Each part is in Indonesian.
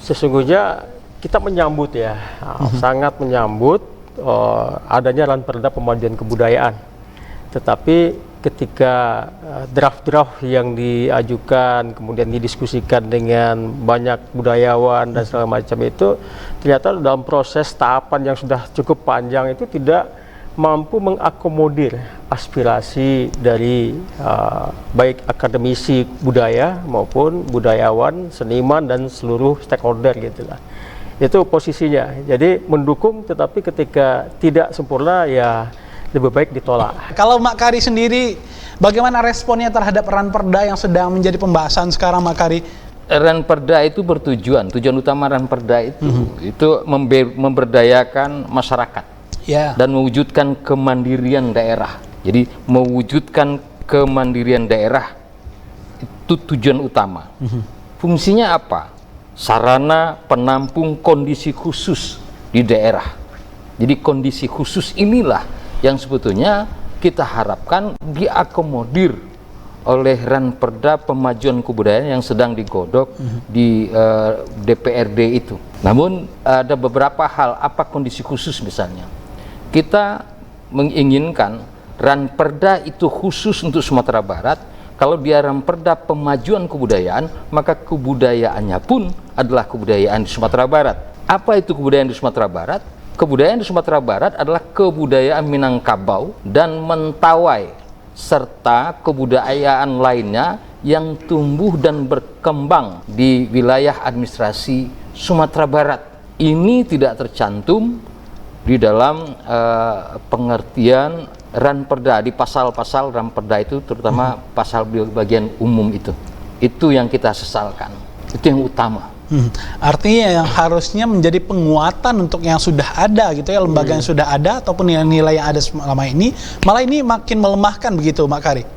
Sesungguhnya kita menyambut ya, sangat menyambut adanya Ranperda Pemajuan Kebudayaan. Tetapi ketika draft-draft yang diajukan kemudian didiskusikan dengan banyak budayawan dan segala macam itu, ternyata dalam proses tahapan yang sudah cukup panjang itu tidak mampu mengakomodir aspirasi dari baik akademisi budaya maupun budayawan, seniman dan seluruh stakeholder gitulah. Itu posisinya. Jadi mendukung, tetapi ketika tidak sempurna ya lebih baik ditolak. Kalau Mak Kari sendiri, bagaimana responnya terhadap Ranperda yang sedang menjadi pembahasan sekarang, Mak Kari? Ranperda itu tujuan utama Ranperda itu memberdayakan masyarakat. Dan mewujudkan kemandirian daerah. Jadi mewujudkan kemandirian daerah itu tujuan utama. Fungsinya apa? Sarana penampung kondisi khusus di daerah. Jadi kondisi khusus inilah yang sebetulnya kita harapkan diakomodir oleh Ranperda Pemajuan Kebudayaan yang sedang digodok di DPRD itu. Namun ada beberapa hal, apa kondisi khusus misalnya. Kita menginginkan Ranperda itu khusus untuk Sumatera Barat. Kalau dia Ranperda Pemajuan Kebudayaan, maka kebudayaannya pun adalah kebudayaan di Sumatera Barat. Apa itu kebudayaan di Sumatera Barat? Kebudayaan di Sumatera Barat adalah kebudayaan Minangkabau dan Mentawai, serta kebudayaan lainnya yang tumbuh dan berkembang di wilayah administrasi Sumatera Barat. Ini tidak tercantum di dalam pengertian Ranperda, di pasal-pasal Ranperda itu, terutama pasal bagian umum itu yang kita sesalkan, itu yang utama. Artinya yang harusnya menjadi penguatan untuk yang sudah ada gitu ya, lembaga yang sudah ada ataupun nilai-nilai yang ada selama ini, malah ini makin melemahkan begitu, Mak Kari?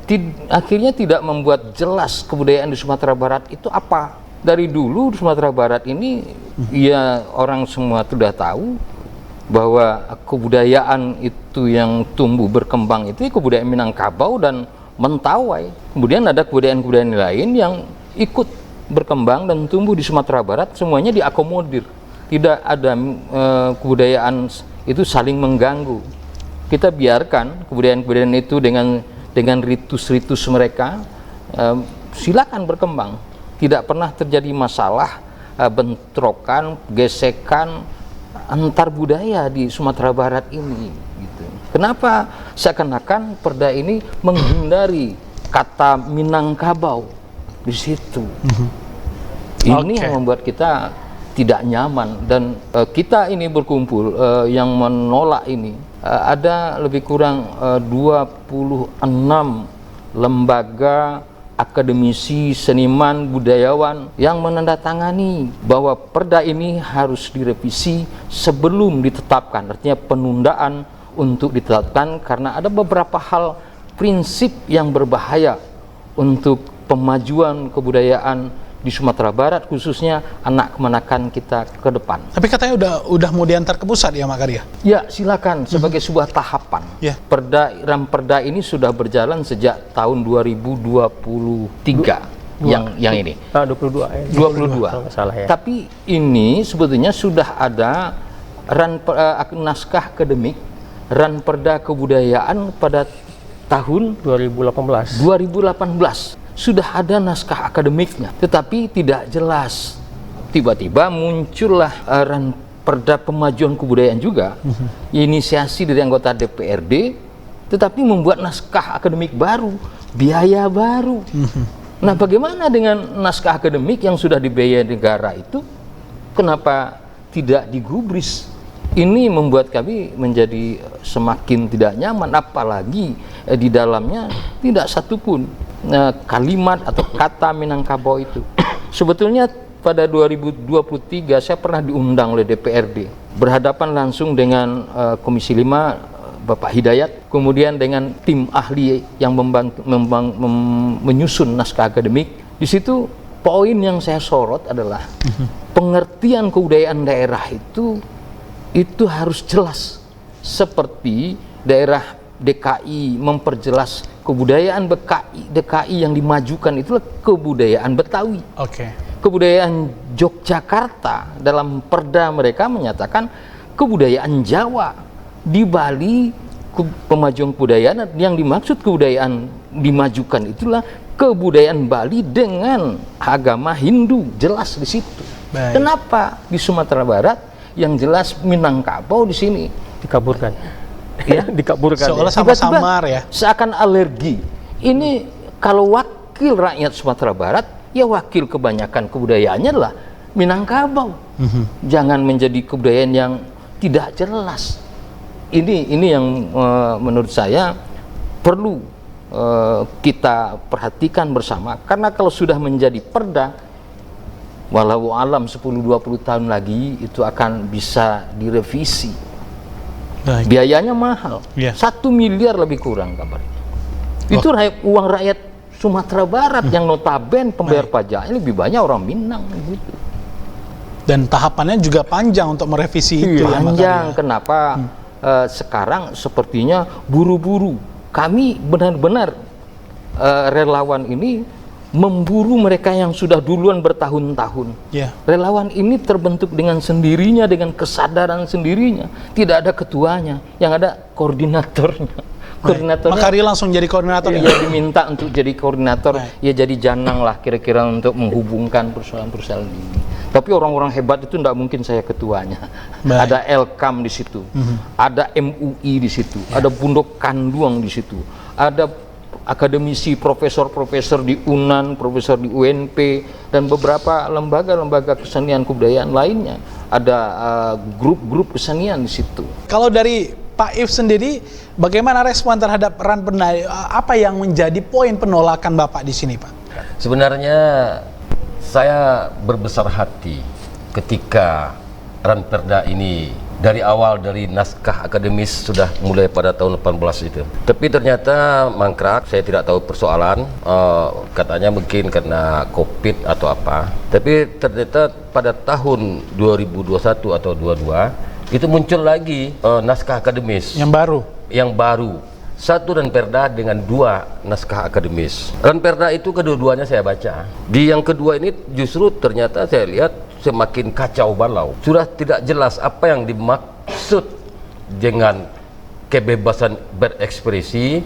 Akhirnya tidak membuat jelas kebudayaan di Sumatera Barat itu apa. Dari dulu di Sumatera Barat ini ya orang semua sudah tahu bahwa kebudayaan itu yang tumbuh berkembang itu kebudayaan Minangkabau dan Mentawai. Kemudian ada kebudayaan-kebudayaan lain yang ikut berkembang dan tumbuh di Sumatera Barat, semuanya diakomodir. Tidak ada kebudayaan itu saling mengganggu. Kita biarkan kebudayaan-kebudayaan itu dengan ritus-ritus mereka, silakan berkembang. Tidak pernah terjadi masalah bentrokan, gesekan antar budaya di Sumatera Barat ini gitu. Kenapa seakan-akan perda ini menghindari kata Minangkabau di situ? Ini yang membuat kita tidak nyaman, dan kita ini berkumpul yang menolak ini ada lebih kurang 26 lembaga akademisi, seniman, budayawan yang menandatangani bahwa perda ini harus direvisi sebelum ditetapkan. Artinya penundaan untuk ditetapkan karena ada beberapa hal prinsip yang berbahaya untuk pemajuan kebudayaan di Sumatera Barat, khususnya anak kemenakan kita ke depan. Tapi katanya udah mau diantar ke pusat ya, Mak Kari ya? Ya, silakan sebagai sebuah tahapan. Ranperda ini sudah berjalan sejak tahun 2023 yang ini. 22 kalau nggak salah ya. Tapi ini sebetulnya sudah ada naskah akademik Ranperda Kebudayaan pada tahun 2018. Sudah ada naskah akademiknya, tetapi tidak jelas. Tiba-tiba muncullah Ranperda Pemajuan Kebudayaan juga, inisiasi dari anggota DPRD, tetapi membuat naskah akademik baru, biaya baru. Nah, bagaimana dengan naskah akademik yang sudah dibiayai negara itu? Kenapa tidak digubris? Ini membuat kami menjadi semakin tidak nyaman, apalagi di dalamnya tidak satupun kalimat atau kata Minangkabau itu. Sebetulnya pada 2023 saya pernah diundang oleh DPRD, berhadapan langsung dengan Komisi 5 Bapak Hidayat, kemudian dengan tim ahli yang menyusun naskah akademik. Di situ poin yang saya sorot adalah pengertian kebudayaan daerah itu harus jelas, seperti daerah DKI memperjelas kebudayaan DKI yang dimajukan itulah kebudayaan Betawi. kebudayaan Yogyakarta dalam perda mereka menyatakan kebudayaan Jawa. Di Bali pemajuan kebudayaan yang dimaksud kebudayaan dimajukan itulah kebudayaan Bali dengan agama Hindu, jelas di situ. Baik. Kenapa di Sumatera Barat yang jelas Minangkabau di sini Dikaburkan. ya Dikaburkan. Soalnya Ya. sama tiba-tiba samar ya. seakan alergi. Ini kalau wakil rakyat Sumatera Barat, ya wakil kebanyakan kebudayaannya adalah Minangkabau. Jangan menjadi kebudayaan yang tidak jelas. Ini yang menurut saya perlu kita perhatikan bersama, karena kalau sudah menjadi perda, walau alam 10-20 tahun lagi itu akan bisa direvisi. Baik. Biayanya mahal, Iya. 1 miliar lebih kurang kabarnya. Itu uang rakyat Sumatera Barat yang notabene pembayar pajaknya lebih banyak orang Minang gitu. Dan tahapannya juga panjang untuk merevisi itu ya, Panjang, makanya. kenapa sekarang sepertinya buru-buru. Kami benar-benar relawan ini memburu mereka yang sudah duluan bertahun-tahun. Ya. Relawan ini terbentuk dengan sendirinya, dengan kesadaran sendirinya. Tidak ada ketuanya, yang ada koordinatornya. Koordinatornya Makari langsung jadi koordinator ya. ya diminta untuk jadi koordinator, Baik. ya jadi janang lah kira-kira untuk menghubungkan persoalan-persoalan ini. Tapi orang-orang hebat itu tidak mungkin saya ketuanya. Baik. Ada Elkam di situ, ada MUI di situ, ada Pondok Kanduang di situ, ada akademisi, profesor-profesor di UNAN, profesor di UNP, dan beberapa lembaga-lembaga kesenian kebudayaan lainnya. Ada grup-grup kesenian di situ. Kalau dari Pak If sendiri, bagaimana respon terhadap Ranperda? Apa yang menjadi poin penolakan Bapak di sini, Pak? Sebenarnya saya berbesar hati ketika Ranperda ini dari awal, dari naskah akademis sudah mulai pada tahun 18 itu. Tapi ternyata mangkrak, saya tidak tahu persoalan, katanya mungkin karena COVID atau apa. Tapi ternyata pada tahun 2021 atau 22 itu muncul lagi naskah akademis yang baru. Satu Ranperda dengan 2 naskah akademis. Ranperda itu kedua-duanya saya baca. Di yang kedua ini justru ternyata saya lihat semakin kacau balau. Sudah tidak jelas apa yang dimaksud dengan kebebasan berekspresi.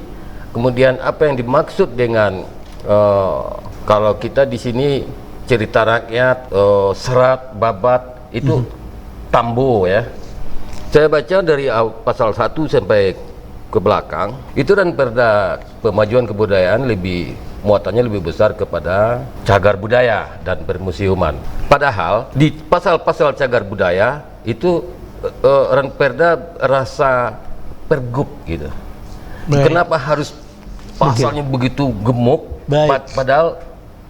Kemudian apa yang dimaksud dengan kalau kita di sini cerita rakyat, serat, babat itu tambo ya. Saya baca dari pasal 1 sampai ke belakang, itu Ranperda pemajuan kebudayaan muatannya lebih besar kepada cagar budaya dan permusiuman. Padahal di pasal-pasal cagar budaya itu Ranperda rasa pergub gitu. Baik. Kenapa harus pasalnya begitu gemuk? Baik.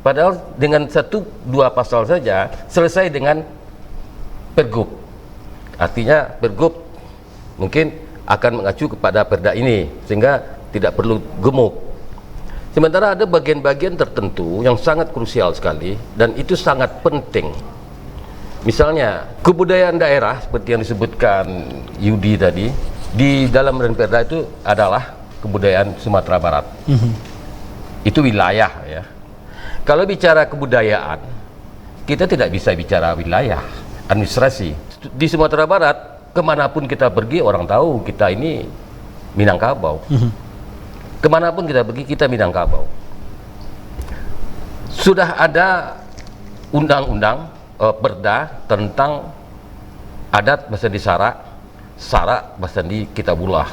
Padahal dengan 1-2 pasal saja selesai dengan pergub. Artinya pergub mungkin akan mengacu kepada perda ini sehingga tidak perlu gemuk. Sementara ada bagian-bagian tertentu yang sangat krusial sekali dan itu sangat penting. Misalnya kebudayaan daerah seperti yang disebutkan Yudi tadi, di dalam Ranperda itu adalah kebudayaan Sumatera Barat. Itu wilayah ya. Kalau bicara kebudayaan, kita tidak bisa bicara wilayah, administrasi. Di Sumatera Barat kemanapun kita pergi orang tahu kita ini Minangkabau. Kemanapun kita pergi kita Minangkabau. Sudah ada undang-undang perda tentang adat Basandi Sarak, Sarak Basandi Kitabullah.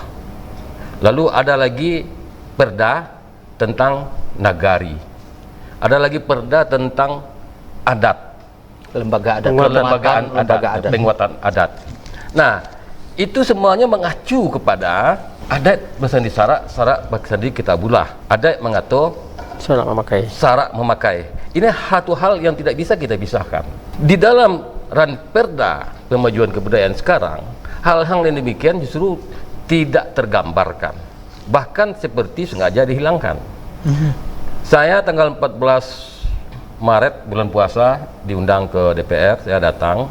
Lalu ada lagi perda tentang nagari. Ada lagi perda tentang adat, Lembaga adat, penguatan adat. Nah, itu semuanya mengacu kepada adat Basandi Sarak, Sarak Basandi Kitabullah. Adat mengatur, Sarak memakai. Ini satu hal yang tidak bisa kita pisahkan. Di dalam Ranperda pemajuan kebudayaan sekarang, hal-hal yang demikian justru tidak tergambarkan. Bahkan seperti sengaja dihilangkan. Saya tanggal 14 Maret bulan puasa diundang ke DPR, saya datang.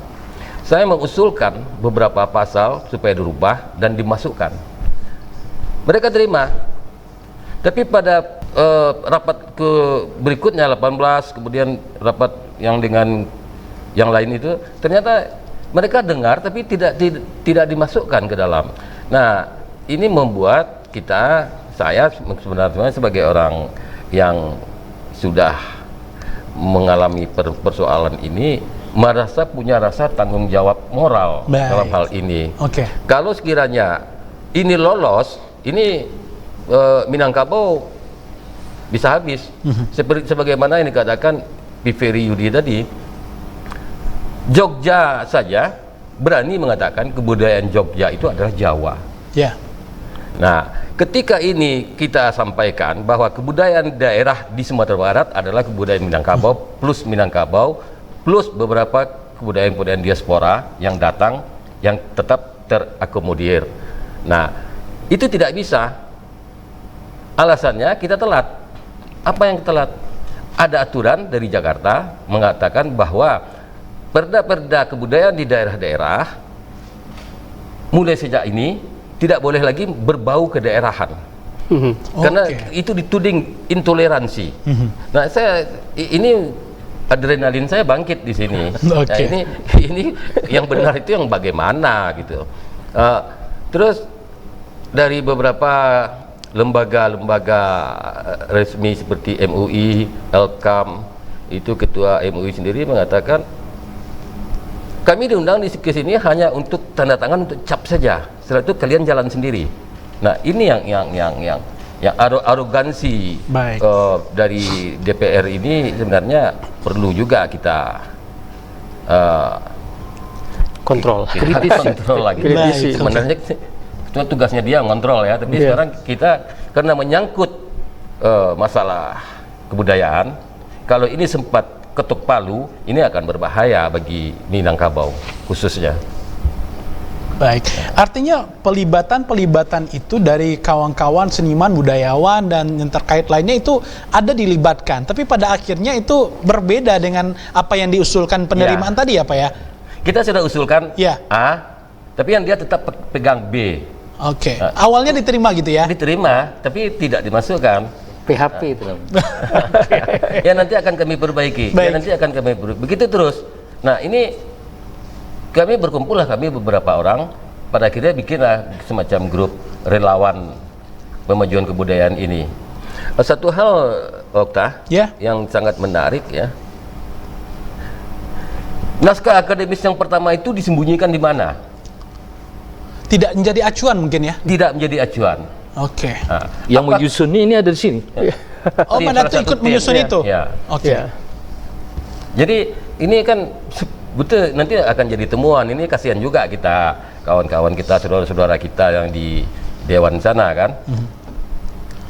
Saya mengusulkan beberapa pasal supaya dirubah dan dimasukkan. Mereka terima. Tapi pada rapat berikutnya 18, kemudian rapat yang dengan yang lain itu ternyata mereka dengar tapi tidak dimasukkan ke dalam. Nah, ini membuat saya sebenarnya sebagai orang yang sudah mengalami persoalan ini merasa punya rasa tanggung jawab moral dalam hal ini. Kalau sekiranya ini lolos, ini Minangkabau bisa habis. Sebagaimana yang dikatakan Piveri Yudi tadi, Jogja saja berani mengatakan kebudayaan Jogja itu adalah Jawa. Nah, ketika ini kita sampaikan bahwa kebudayaan daerah di Sumatera Barat adalah kebudayaan Minangkabau plus beberapa kebudayaan diaspora yang datang yang tetap terakomodir. Nah, itu tidak bisa. Alasannya kita telat. Apa yang telat? Ada aturan dari Jakarta mengatakan bahwa perda-perda kebudayaan di daerah-daerah mulai sejak ini tidak boleh lagi berbau kedaerahan. Karena itu dituding intoleransi. Nah, ini adrenalin saya bangkit di sini. Nah, ini yang benar itu yang bagaimana gitu. Terus dari beberapa lembaga-lembaga resmi seperti MUI, Elkam, itu ketua MUI sendiri mengatakan kami diundang ke sini hanya untuk tanda tangan untuk cap saja. Setelah itu kalian jalan sendiri. Nah, ini yang arogansi dari DPR ini sebenarnya perlu juga kita kontrol. Kontrol lagi. Sebenarnya itu tugasnya dia ngontrol ya, tapi sekarang kita karena menyangkut masalah kebudayaan, kalau ini sempat ketuk palu, ini akan berbahaya bagi Minangkabau khususnya. Baik, artinya pelibatan itu dari kawan-kawan seniman, budayawan dan yang terkait lainnya itu ada dilibatkan, tapi pada akhirnya itu berbeda dengan apa yang diusulkan penerimaan tadi ya Pak ya? Kita sudah usulkan A, tapi yang dia tetap pegang B. Awalnya diterima gitu ya? Diterima, tapi tidak dimasukkan. PHP itu. Ya nanti akan kami perbaiki. Begitu terus. Nah, ini kami beberapa orang pada akhirnya bikinlah semacam grup relawan pemajuan kebudayaan ini. Satu hal, Okta, yang sangat menarik ya. Naskah akademis yang pertama itu disembunyikan di mana? Tidak menjadi acuan mungkin ya? Tidak menjadi acuan. Nah, yang menyusun ini ada di sini. Manado ikut menyusun itu? Jadi ini kan betul nanti akan jadi temuan. Ini kasihan juga kita, kawan-kawan kita, saudara-saudara kita yang di Dewan sana kan.